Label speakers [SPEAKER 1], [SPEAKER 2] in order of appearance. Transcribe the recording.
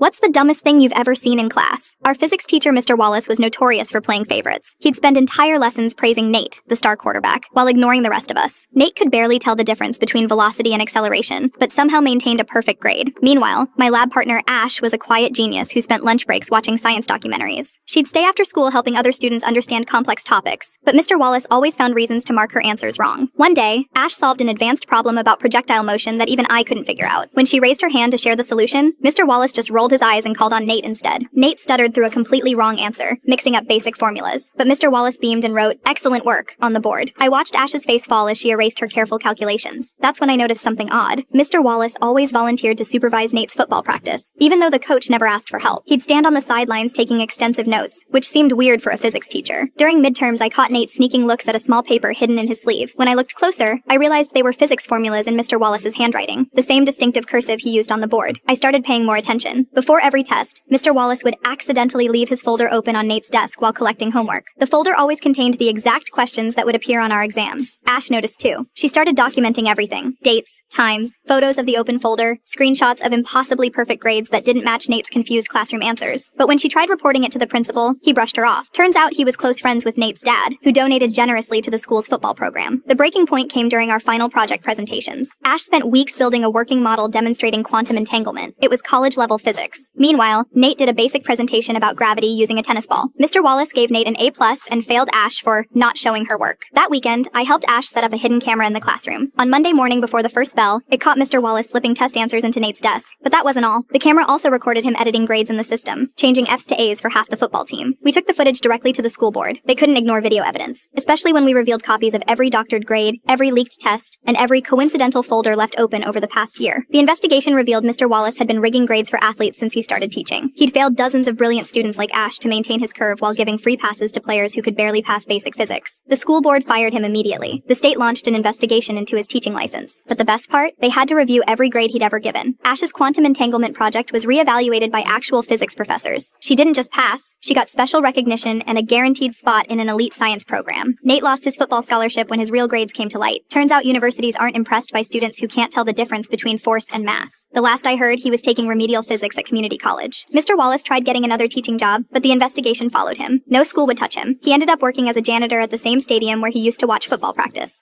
[SPEAKER 1] What's the dumbest thing you've ever seen in class? Our physics teacher, Mr. Wallace, was notorious for playing favorites. He'd spend entire lessons praising Nate, the star quarterback, while ignoring the rest of us. Nate could barely tell the difference between velocity and acceleration, but somehow maintained a perfect grade. Meanwhile, my lab partner, Ash, was a quiet genius who spent lunch breaks watching science documentaries. She'd stay after school helping other students understand complex topics, but Mr. Wallace always found reasons to mark her answers wrong. One day, Ash solved an advanced problem about projectile motion that even I couldn't figure out. When she raised her hand to share the solution, Mr. Wallace just rolled his eyes and called on Nate instead. Nate stuttered through a completely wrong answer, mixing up basic formulas, but Mr. Wallace beamed and wrote, "Excellent work," on the board. I watched Ash's face fall as she erased her careful calculations. That's when I noticed something odd. Mr. Wallace always volunteered to supervise Nate's football practice, even though the coach never asked for help. He'd stand on the sidelines taking extensive notes, which seemed weird for a physics teacher. During midterms, I caught Nate sneaking looks at a small paper hidden in his sleeve. When I looked closer, I realized they were physics formulas in Mr. Wallace's handwriting, the same distinctive cursive he used on the board. I started paying more attention. Before every test, Mr. Wallace would accidentally leave his folder open on Nate's desk while collecting homework. The folder always contained the exact questions that would appear on our exams. Ash noticed too. She started documenting everything: dates, times, photos of the open folder, screenshots of impossibly perfect grades that didn't match Nate's confused classroom answers. But when she tried reporting it to the principal, he brushed her off. Turns out he was close friends with Nate's dad, who donated generously to the school's football program. The breaking point came during our final project presentations. Ash spent weeks building a working model demonstrating quantum entanglement. It was college-level physics. Meanwhile, Nate did a basic presentation about gravity using a tennis ball. Mr. Wallace gave Nate an A+ and failed Ash for not showing her work. That weekend, I helped Ash set up a hidden camera in the classroom. On Monday morning before the first bell, it caught Mr. Wallace slipping test answers into Nate's desk. But that wasn't all. The camera also recorded him editing grades in the system, changing F's to A's for half the football team. We took the footage directly to the school board. They couldn't ignore video evidence, especially when we revealed copies of every doctored grade, every leaked test, and every coincidental folder left open over the past year. The investigation revealed Mr. Wallace had been rigging grades for athletes since he started teaching. He'd failed dozens of brilliant students like Ash to maintain his curve while giving free passes to players who could barely pass basic physics. The school board fired him immediately. The state launched an investigation into his teaching license. But the best part? They had to review every grade he'd ever given. Ash's quantum entanglement project was re-evaluated by actual physics professors. She didn't just pass, she got special recognition and a guaranteed spot in an elite science program. Nate lost his football scholarship when his real grades came to light. Turns out universities aren't impressed by students who can't tell the difference between force and mass. The last I heard, he was taking remedial physics at community college. Mr. Wallace tried getting another teaching job, but the investigation followed him. No school would touch him. He ended up working as a janitor at the same stadium where he used to watch football practice.